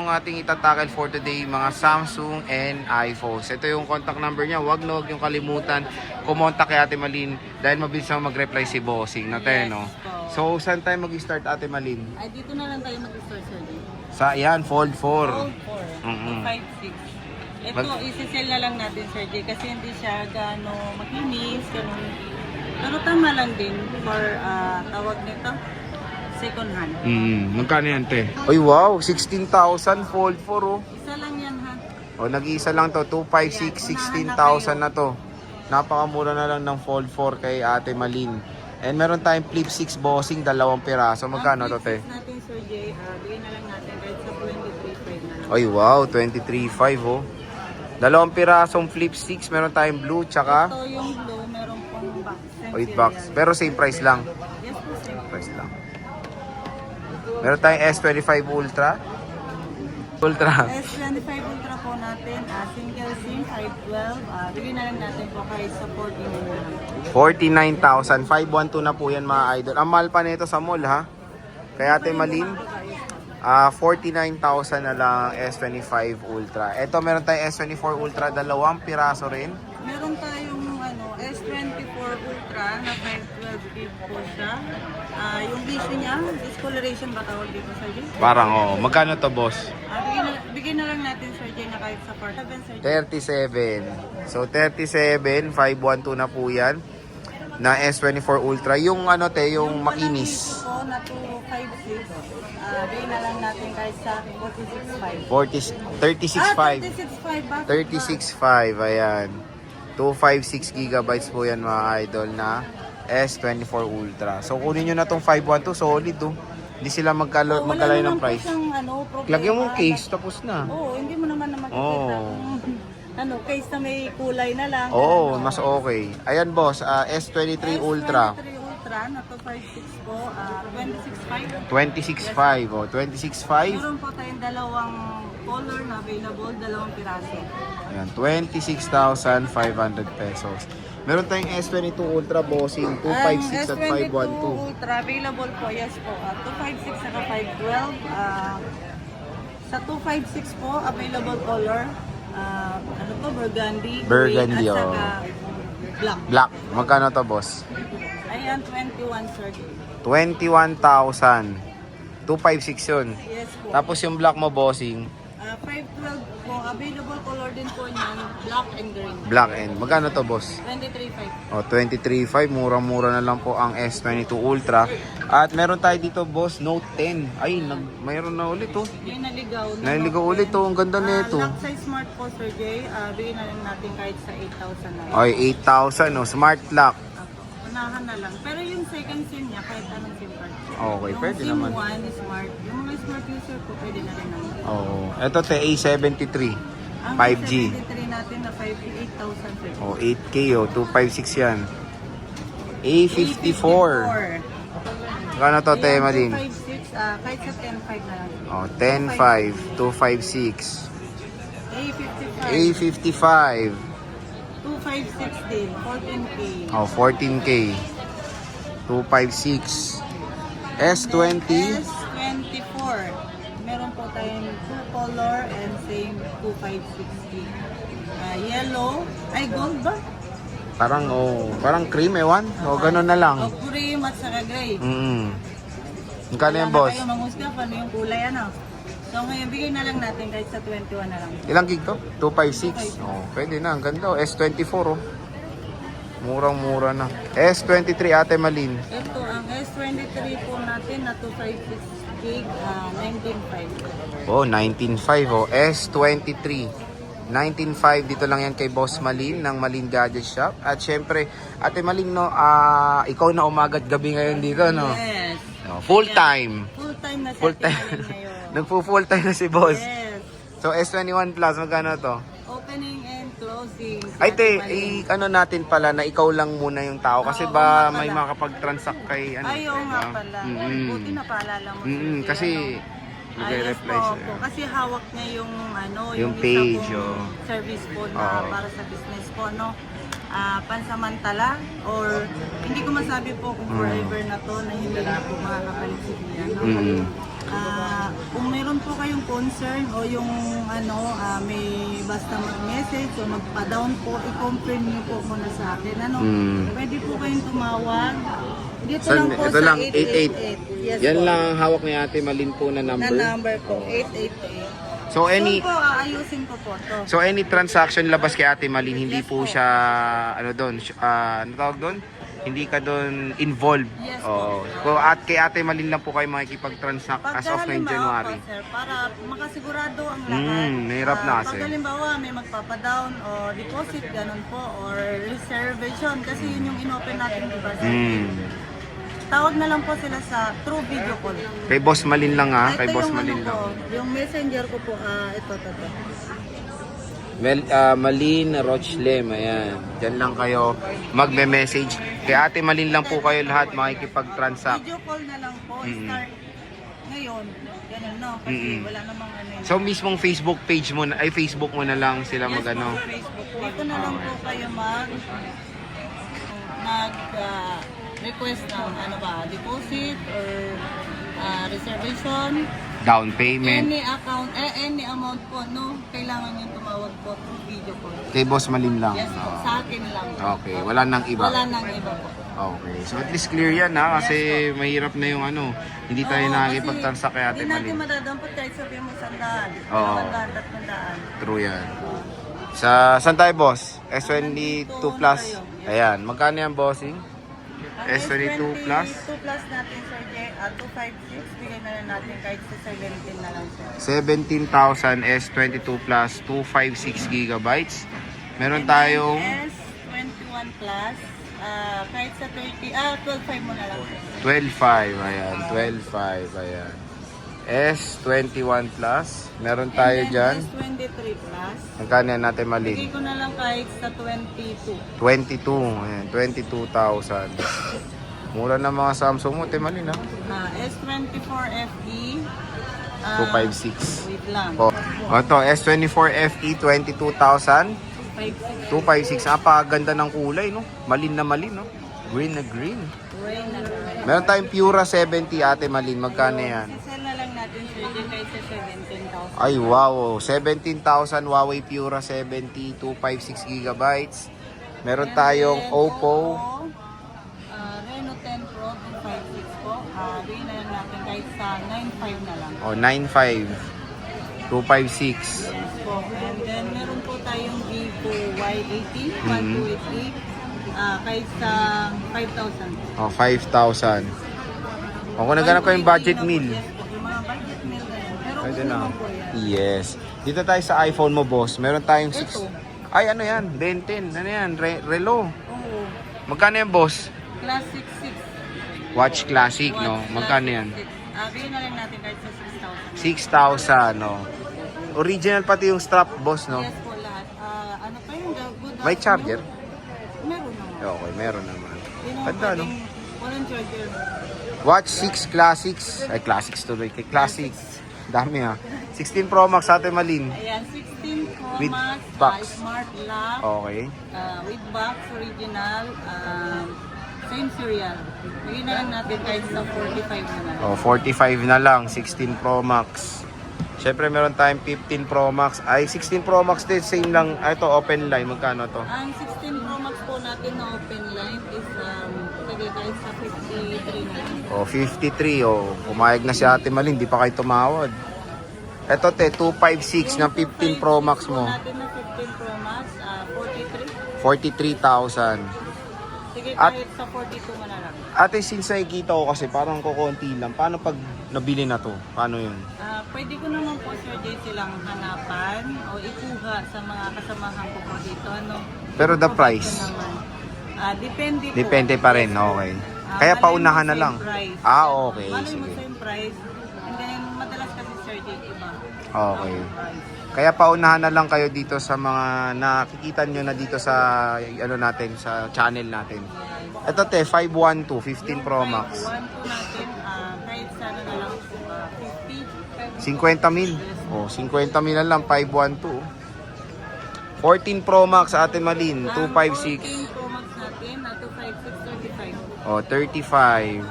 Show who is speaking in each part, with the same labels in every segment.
Speaker 1: yung ating itatackle for today, mga Samsung and iPhones. Ito yung contact number niya. Huwag yung kalimutan kumontak kay Ate Malin dahil mabilis naman mag-reply si Bossing natin, no? So, saan tayo mag-start, Ate Malin?
Speaker 2: Ay, dito na lang tayo mag-start, sir.
Speaker 1: Sa, yan, Fold 4.
Speaker 2: Fold 4.
Speaker 1: Mm-mm.
Speaker 2: 256. Ito, isi-sell na lang natin, Sir Jay, kasi hindi siya gaano makinis, ganun. Pero tama lang din for, tawag nito, second hand.
Speaker 1: Magkano yan, te? Ay, wow, 16,000 Fold 4, oh.
Speaker 2: Isa lang yan, ha?
Speaker 1: O, nag-iisa lang to, 256, 16,000 na to. Napakamura na lang ng Fold 4 kay Ate Malin. And meron tayong Flip 6 Bossing, 2 piraso. Magkano to, te?
Speaker 2: Ang natin, Sir Jay, bigyan na lang natin kahit sa 23.5 na lang.
Speaker 1: Ay, wow, 23.5, oh. 2 pirasong Flip 6, meron tayong blue, tsaka
Speaker 2: Ito yung blue, meron pong box.
Speaker 1: 8 box. Pero same price lang.
Speaker 2: Yes po, sir.
Speaker 1: Price lang. Meron tayong S25 Ultra.
Speaker 2: S25 Ultra po natin, single SIM 512. Bigyan na lang natin po kahit sa 49 na lang.
Speaker 1: 49,000. 512 na po yan, mga idol. Ang mahal pa nito sa mall, ha? Kaya Ate Malin, 49,000 na lang S25 Ultra. Ito, meron tayong S24 Ultra, 2 piraso rin.
Speaker 2: Meron tayong S24 Ultra na 512 gig po siya. Yung vision niya, discoloration ba tawag dito, Sir Jay?
Speaker 1: Parang, oh. Magkano to, boss?
Speaker 2: Bigyan na lang natin, Sir Jay, na kahit sa 47, Sir Jay.
Speaker 1: 37. So, 37, 512 na po yan. Na S24 Ultra. Yung ano, te, yung makinis.
Speaker 2: Yung po na 256, bigyan na lang natin kahit sa
Speaker 1: 36.5.
Speaker 2: 46.5. 36.5 ba?
Speaker 1: 36.5, ayan. 256 gigabytes po yan, mga idol, na S24 Ultra. So, kunin nyo na tong 512, solid, oh. Hindi sila magkalay ng price. Lagyan mo case, tapos na.
Speaker 2: Oo, hindi mo naman na makikita. Case na may kulay na lang.
Speaker 1: Oo, mas okay. Ayan, boss, S23 Ultra.
Speaker 2: S23 Ultra na 256 po, 26.5.
Speaker 1: 26.5, oh. 26.5.
Speaker 2: Meron po tayong dalawang color na available, 2 piraso.
Speaker 1: Ayan, 26,500 pesos. Meron tayong S22 Ultra Bossing, 256 at 512.
Speaker 2: Ultra available po, yes po. 256 saka 512. Sa 256 po, available color. Ano to, burgundy,
Speaker 1: Burgundy,
Speaker 2: green, at
Speaker 1: oh.
Speaker 2: saka black.
Speaker 1: Black. Magkano to, boss?
Speaker 2: Ayan, 21, sir.
Speaker 1: 21,000. 256 yun.
Speaker 2: Yes po.
Speaker 1: Tapos yung black mo, Bossing,
Speaker 2: 512 po, available color din po niyan, black and green.
Speaker 1: black and. Magkano to, boss?
Speaker 2: 23.5.
Speaker 1: O, 23.5. Murang-mura na lang po ang S22 Ultra. At meron tayo dito, boss, Note 10. Ay, mayroon na ulit, oh.
Speaker 2: Yung naligaw.
Speaker 1: Naligaw ulit, oh. Ang ganda nito.
Speaker 2: Lock size smart po, Sir Jay. Bigyan na lang natin kahit sa 8,000 na lang.
Speaker 1: Ay, 8,000, oh. Smart lock.
Speaker 2: Unahan na lang. Pero yung second SIM niya, kahit anong SIM card.
Speaker 1: Okay,
Speaker 2: yung
Speaker 1: pwede
Speaker 2: SIM
Speaker 1: naman.
Speaker 2: 1 is smart. Yung mga smart user po, pwede na rin naman.
Speaker 1: Oo. Ito, te, A73.
Speaker 2: Ang
Speaker 1: 5G.
Speaker 2: 73 natin na 58,000 sir.
Speaker 1: O, 8K, oh. 256 yan. A54. Magkano to, te, Malin?
Speaker 2: 256, kahit sa 10.5 na lang.
Speaker 1: O, 10.5. 256.
Speaker 2: A55.
Speaker 1: A55.
Speaker 2: 256 din. 14K.
Speaker 1: Oh, 14K. 256. S20.
Speaker 2: S24. Meron po tayong 2 color and same 2560. Yellow. Ay, gold ba?
Speaker 1: Parang cream, ewan. O, ganun na lang.
Speaker 2: O, cream at saka gray.
Speaker 1: Magkano yan, boss?
Speaker 2: Wala na kayo mangusga, paano yung kulay, ano? So, ngayon, bigay na lang natin kahit sa 21 na lang.
Speaker 1: Ilang gig to? 256. Oh, pwede na. Ang ganda, oh. S24, oh. Murang-mura na. S23, Ate Malin.
Speaker 2: Ito, ang S23 po natin na 256 gig, 19.5.
Speaker 1: Oh, 19.5, oh. S23. 19.5, dito lang yan kay Boss Malin ng Malin Gadget Shop. At syempre, Ate Malin, no, ikaw na umagat gabi ngayon dito, no?
Speaker 2: Yes.
Speaker 1: No, full time.
Speaker 2: Full time na
Speaker 1: Full
Speaker 2: sa
Speaker 1: time.
Speaker 2: ngayon.
Speaker 1: Nagpo-full time na si Boss.
Speaker 2: Yes.
Speaker 1: So, S21 Plus, magkano to?
Speaker 2: Opening and closing.
Speaker 1: Ay, te,
Speaker 2: Ate Malin.
Speaker 1: ano natin pala na ikaw lang muna yung tao kasi
Speaker 2: Oo,
Speaker 1: ba
Speaker 2: nga pala.
Speaker 1: may makapag-transact kay ano?
Speaker 2: Ay, oo nga
Speaker 1: diba?
Speaker 2: pala. Buti na paalala mo. Sir,
Speaker 1: Kasi
Speaker 2: yes
Speaker 1: nagre-reply
Speaker 2: po,
Speaker 1: siya.
Speaker 2: kasi hawak niya yung
Speaker 1: Yung
Speaker 2: isa
Speaker 1: page,
Speaker 2: pong
Speaker 1: oh.
Speaker 2: service po na
Speaker 1: Oo.
Speaker 2: para sa business po, no? Pansamantala or hindi ko masabi po kung forever na to na hindi na po makakapalit si Kuya, no? kung meron po kayong concern o yung may basta mag-message o magpa-down po, i-confirm niyo po muna sa akin. Pwede po kayong tumawag. Dito lang po
Speaker 1: ito
Speaker 2: sa
Speaker 1: lang,
Speaker 2: 888. Yes
Speaker 1: Yan
Speaker 2: po.
Speaker 1: lang ang hawak ni Ate Malin po na
Speaker 2: Na
Speaker 1: number.
Speaker 2: number po, 888.
Speaker 1: So any
Speaker 2: So po, aayusin ko po to.
Speaker 1: So any transaction labas kay Ate Malin, hindi
Speaker 2: Yes
Speaker 1: po
Speaker 2: po.
Speaker 1: siya ano doon, ano tawag doon? Hindi ka doon involved.
Speaker 2: Yes
Speaker 1: Oo.
Speaker 2: po.
Speaker 1: So at kay Ate Malin lang po kayo makikipag-transact as of 9
Speaker 2: halimbawa
Speaker 1: January.
Speaker 2: po, sir, para makasigurado ang lahat.
Speaker 1: Mahirap na kasi.
Speaker 2: Pag halimbawa may magpapadown o deposit, ganun po, or reservation, kasi yun yung inopen natin, di ba, sir? Tawag na lang po sila sa through video call.
Speaker 1: Kay Boss Malin lang ha, kay
Speaker 2: Ito
Speaker 1: Boss
Speaker 2: yung
Speaker 1: Malin lang.
Speaker 2: ko, yung messenger ko po, ito.
Speaker 1: Malin Rochlem, ayan. Diyan lang kayo magme-message. Kay Ate Malin lang po kayo lahat makikipag-transact.
Speaker 2: Video call na lang po, start ngayon. Ganun, no? Kasi wala namang ano yun.
Speaker 1: So mismong Facebook page mo, Facebook mo na lang sila
Speaker 2: Yes
Speaker 1: magano.
Speaker 2: po, Facebook. Dito na lang po kayo request ng deposit or reservation.
Speaker 1: Down payment.
Speaker 2: Any account, any amount po, no? Kailangan yung tumawag po through video call.
Speaker 1: Kay Boss Malin lang.
Speaker 2: Yes po, sa akin lang.
Speaker 1: Okay, wala nang iba.
Speaker 2: Wala nang iba po.
Speaker 1: Okay. So at least clear yan ha, kasi mahirap na yung hindi tayo nakakipag-transact kay Ate
Speaker 2: Hindi natin
Speaker 1: Malin.
Speaker 2: madadampot kahit sabihin mo 100,
Speaker 1: Oo.
Speaker 2: 200, 300.
Speaker 1: True yan. Saan tayo, boss? S22 plus. Ayan, magkano yan, bossing? S22 plus?
Speaker 2: 2 plus natin, Sir Jay. 256, bigay na lang natin kahit sa 17 na lang, sir.
Speaker 1: 17,000 S22 plus 256 gigabytes. Meron tayong
Speaker 2: S21 plus, kahit sa 12.5 mo na lang, sir.
Speaker 1: 12.5. Ayan, 12.5. Ayan. S21 plus. Meron tayo
Speaker 2: And then
Speaker 1: dyan.
Speaker 2: S23 plus,
Speaker 1: Magkano yan natin,
Speaker 2: bigay
Speaker 1: Malin?
Speaker 2: ko na lang kahit sa 22.
Speaker 1: 22. Ayan, 22,000. Mura na mga Samsung mo, Malin ha?
Speaker 2: S24 FE,
Speaker 1: 256.
Speaker 2: wait lang.
Speaker 1: Oh. Ito, S24 FE 22,000.
Speaker 2: 256.
Speaker 1: 256. Napakaganda ng kulay, no? Malin na malin, no? Green na green.
Speaker 2: Rain na rain.
Speaker 1: Meron tayong Pura 70, Ate Malin. Magkano yan?
Speaker 2: Sisell na lang natin, Sir Jay, kahit sa 17,000.
Speaker 1: Ay, wow. 17,000 Huawei Pura 70, 256 gigabytes. Meron tayong Oppo.
Speaker 2: Reno 10 Pro 256 po. Bigyan na lang natin kahit sa 9.5 na lang.
Speaker 1: O, 95. 256.
Speaker 2: Yes po. And then meron po tayong Vivo Y80 1288. Kahit sa 5,000.
Speaker 1: O, 5,000. O, kung naghanap ko yung budget meal.
Speaker 2: Yes po. Yung mga budget meal na yan. Pero
Speaker 1: Pwede
Speaker 2: kung
Speaker 1: na.
Speaker 2: naman po yan.
Speaker 1: Yes. Dito tayo sa iPhone mo, boss. Meron tayong
Speaker 2: Ito.
Speaker 1: 6. Ay, ano yan? Ben 10. Ano yan? Relo.
Speaker 2: Oo.
Speaker 1: Magkano yan, boss?
Speaker 2: Classic 6.
Speaker 1: Watch Classic, no?
Speaker 2: Watch
Speaker 1: Magkano
Speaker 2: Classic
Speaker 1: yan?
Speaker 2: 6. Bigyan na lang natin kahit sa 6,000.
Speaker 1: 6,000, no? Original pati yung strap, boss, no?
Speaker 2: Yes po lahat. Ano pa yung good
Speaker 1: May charger?
Speaker 2: Meron naman.
Speaker 1: Okay, meron naman.
Speaker 2: Hindi naman
Speaker 1: Ganda, no?
Speaker 2: pwedeng walang charger.
Speaker 1: Watch 6 Classics. Ay, Classics tuloy. Kay Classics. Dami, ha? 16 Pro Max, Ate Malin.
Speaker 2: Ayan, 16 Pro
Speaker 1: With
Speaker 2: Max,
Speaker 1: box.
Speaker 2: Smart Lock,
Speaker 1: Okay.
Speaker 2: with box, original, same serial. Bigyan na lang natin kahit sa 45 na lang.
Speaker 1: Oh, 45 na lang. 16 Pro Max. Siyempre, meron tayong 15 Pro Max. Ay, 16 Pro Max din. Same lang. Ito, open line. Magkano to?
Speaker 2: Ang 16 Pro Max po natin na open line is sige, kahit sa 53 na lang.
Speaker 1: Oh, 53. Oh, pumayag na si Ate Malin. Di pa kayo tumawad. Ito, 256 ng 15 Pro Max mo.
Speaker 2: Yung natin na 15 Pro Max, 43.
Speaker 1: 43,000.
Speaker 2: Sige,
Speaker 1: At-
Speaker 2: kahit sa 42 mo na lang.
Speaker 1: Ate, since nakikita ko kasi parang kukunti lang. Paano pag nabili na to? Paano yun?
Speaker 2: Pwede ko naman po, Sir Jay, silang hanapan o ikuha sa mga kasamahan ko po dito.
Speaker 1: Pero the
Speaker 2: Iprovide
Speaker 1: price?
Speaker 2: ko naman. Depende po.
Speaker 1: Depende pa rin. Okay. Kaya
Speaker 2: Malay
Speaker 1: paunahan
Speaker 2: mo
Speaker 1: na
Speaker 2: same
Speaker 1: lang.
Speaker 2: price.
Speaker 1: Okay.
Speaker 2: Malay mo
Speaker 1: Sige.
Speaker 2: same price. And then, madalas kasi, Sir Jay, iba.
Speaker 1: Okay.
Speaker 2: Price.
Speaker 1: Kaya paunahan na lang kayo dito sa mga nakikita nyo na dito sa natin, sa channel natin. Ito 512, 15 Pro Max.
Speaker 2: 1 natin, kahit sana na lang 50.
Speaker 1: 50 mil. Oh, 50 mil na lang, 512. 14 Pro Max, Ate Malin, 256.
Speaker 2: 14 Pro Max natin, 256, 35.
Speaker 1: Oh, 35.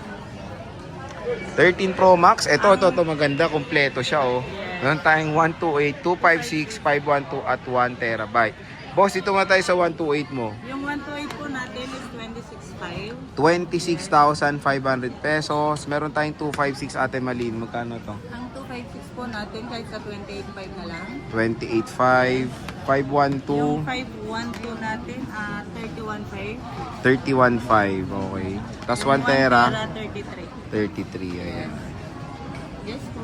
Speaker 1: 13 Pro Max. Ito maganda, kompleto siya oh. Meron tayong 128, 256, 512 at 1 terabyte. Boss, ito nga tayo sa 128 mo.
Speaker 2: Yung 128 po natin is 26.5.
Speaker 1: 26,500 pesos. Meron tayong 256 Ate Malin. Magkano to?
Speaker 2: Ang 256 po natin kahit sa 28.5 na lang.
Speaker 1: 28,500. 512.
Speaker 2: Yung 512 natin, 31.5.
Speaker 1: 31,500. Okay. Tapos 1
Speaker 2: Yung
Speaker 1: tera.
Speaker 2: 33.
Speaker 1: 33. Ayan.
Speaker 2: Yes po.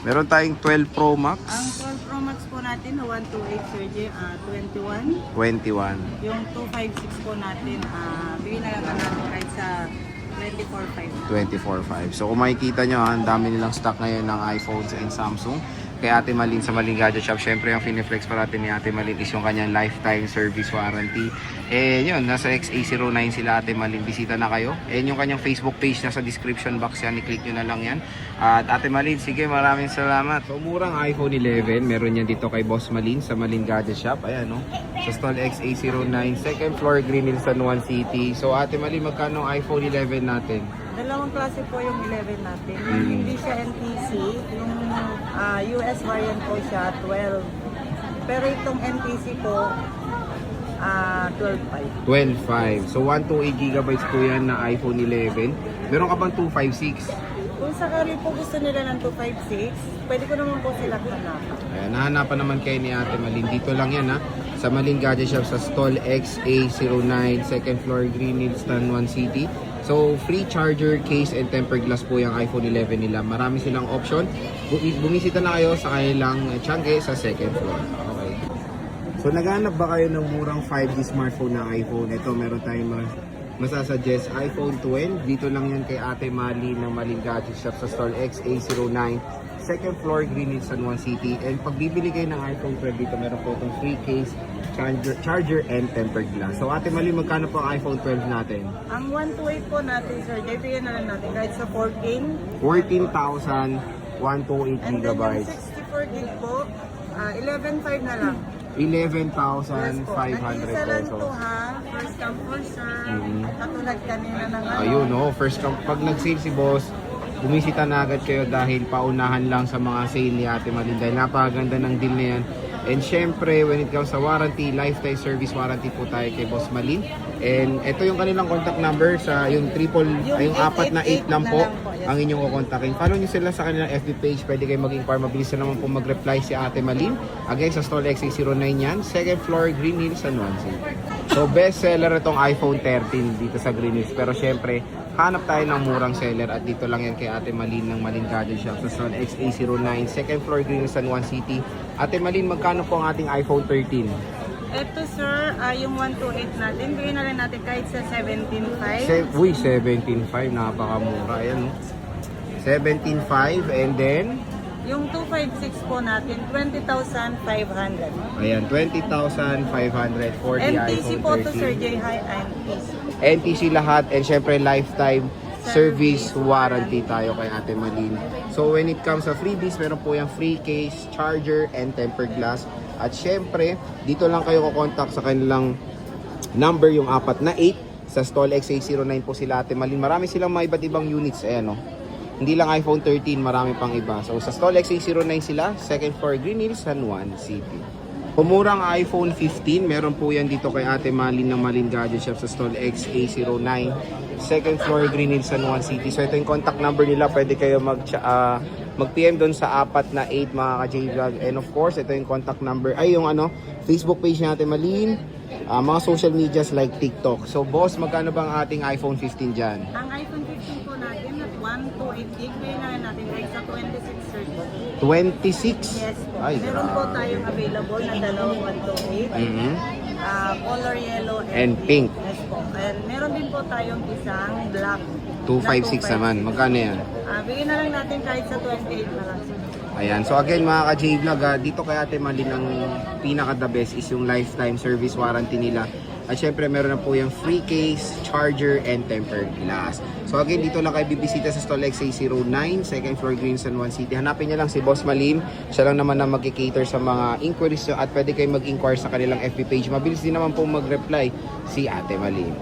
Speaker 1: Meron tayong 12 Pro Max.
Speaker 2: Ang 12 Pro Max po natin na 128 Sir J, 21.
Speaker 1: 21.
Speaker 2: Yung 256 po natin, bigyan na lang natin kahit sa 24.5.
Speaker 1: 24,500. So kung makikita nyo, ang dami nilang stock ngayon ng iPhones and Samsung. Kay Ate Malin sa Malin Gadget Shop, syempre yung finiflex pa natin ni Ate Malin is yung kanyang lifetime service warranty. Yun, nasa XA09 sila Ate Malin. Bisita na kayo. Yung kanyang Facebook page na sa description box yan. I-click nyo na lang yan. At Ate Malin, sige, maraming salamat. So murang iPhone 11, meron yan dito kay Boss Malin sa Malin Gadget Shop. Ayan, no? Sa stall XA09, second floor, Green Hills, San Juan City. So Ate Malin, magkano ang iPhone 11 natin?
Speaker 2: Dalawang klase po yung 11 natin. Yung hindi siya NTC, yung US variant po siya, 12. Pero itong NTC po, 12.5.
Speaker 1: 12.5. So 128 gigabytes po yan na iPhone 11. Meron ka bang 256?
Speaker 2: Kung sakali po gusto nila ng 256, pwede ko naman po sila hanapan.
Speaker 1: Ayan, nahanapan naman kayo ni Ate Malin. Dito lang yan ha. Sa Malin Gadget Shop sa stall XA09, second floor, Green Hills, San Juan City. So, free charger, case, and tempered glass po yung iPhone 11 nila. Marami silang option. Bumisita na kayo sa kanilang Tiangge sa second floor. Okay. So, naghanap ba kayo ng murang 5G smartphone na iPhone? Ito, meron tayong masasuggest iPhone 12. Dito lang yan kay Ate Mali ng Malin Gadget Shop sa stall XA09. Second floor, Green Hills, San Juan City. And pag bibili kayo ng iPhone 12 dito, meron po itong free case, charger, and tempered glass. So Ate Mali, magkano po ang iPhone 12 natin?
Speaker 2: Ang 128 po natin, Sir Jay, bigyan na lang natin kahit sa 14.
Speaker 1: 14,128
Speaker 2: And then yung
Speaker 1: gigabytes.
Speaker 2: 64 gig po, 11.5 na lang.
Speaker 1: 11,500
Speaker 2: Nag-iisa lang to
Speaker 1: pesos.
Speaker 2: ha, first come first serve.
Speaker 1: Mhm.
Speaker 2: Katulad kanina ng ano.
Speaker 1: Ayun, no. First, pag nag-sale si boss, bumisita na agad kayo dahil paunahan lang sa mga sale ni Ate Malin. Dahil napakaganda ng deal na yan. And syempre, when it comes sa warranty, lifetime service warranty po tayo kay Boss Malin. And ito yung kanilang contact number sa yung yung 4 na 8 lang po
Speaker 2: yes.
Speaker 1: ang inyong kukontakin. Follow nyo sila sa kanilang FB page. Pwede kayo mag-inquire. Mabilis na naman po mag-reply si Ate Malin. Again, sa stall XA09 yan. Second floor, Green Hills, San Juan City. So, best seller itong iPhone 13 dito sa Green Hills. Pero syempre, hanap tayo ng murang seller at dito lang yan kay Ate Malin ng Malin Gadget Shop sa stall XA09, second floor, Green Hills, San Juan City. Ate Malin, magkano po ang ating iPhone 13?
Speaker 2: Ito sir, yung 128 natin, bigyan na lang natin kahit sa 17.5.
Speaker 1: Uy, 17.5, napakamura. Ayan, 17.5 and then,
Speaker 2: Yung 256 po natin, 20,500.
Speaker 1: ayan, 20,500 for the
Speaker 2: NTC
Speaker 1: iPhone
Speaker 2: po to Sir
Speaker 1: 13.
Speaker 2: Jay, hi NTC.
Speaker 1: NTC lahat and syempre lifetime service warranty tayo kay Ate Malin. So when it comes sa freebies, meron po yung free case, charger, and tempered glass. At syempre, dito lang kayo kukontak sa kanilang number, yung 4 na 8 sa stall XA09 po sila Ate Malin. Marami silang mga iba't ibang units, ayan o. Hindi lang iPhone 13, marami pang iba. So sa stall XA09 sila, second floor, Green Hills, San Juan City. Pumurang iPhone 15, meron po yan dito kay Ate Malin ng Malin Gadget Shop sa stall XA09, second floor, Green Hills, San Juan City. So ito yung contact number nila, pwede kayo mag-PM doon sa 4 na 8 mga ka-J-Vlog. And of course, ito yung contact number, ay yung Facebook page ni Ate Malin, mga social medias like TikTok. So boss, magkano bang ating iPhone 15 dyan?
Speaker 2: Ang iPhone 15 po natin at 128 gig, bigyan na lang natin kahit sa 26 sir.
Speaker 1: 26?
Speaker 2: Yes po.
Speaker 1: Ay,
Speaker 2: Meron po
Speaker 1: grabe.
Speaker 2: tayong available na dalawang 128.
Speaker 1: Mhm.
Speaker 2: Color yellow
Speaker 1: And pink.
Speaker 2: Yes po. And meron din po tayong isang black.
Speaker 1: 256 naman. Magkano yan?
Speaker 2: Bigyan na lang natin kahit sa 28 na lang.
Speaker 1: Ayan. So again mga ka-J-Vlog, dito kay Ate Malin ang pinaka-the best is yung lifetime service warranty nila. At syempre meron na po yung free case, charger, and tempered glass. So again, dito lang kayo bibisita sa stall XA09, second floor, Green San Juan City. Hanapin niyo lang si Boss Malin. Siya lang naman na mag-cater sa mga inquiries nyo at pwede kayo mag-inquire sa kanilang FB page. Mabilis din naman po mag-reply si Ate Malin.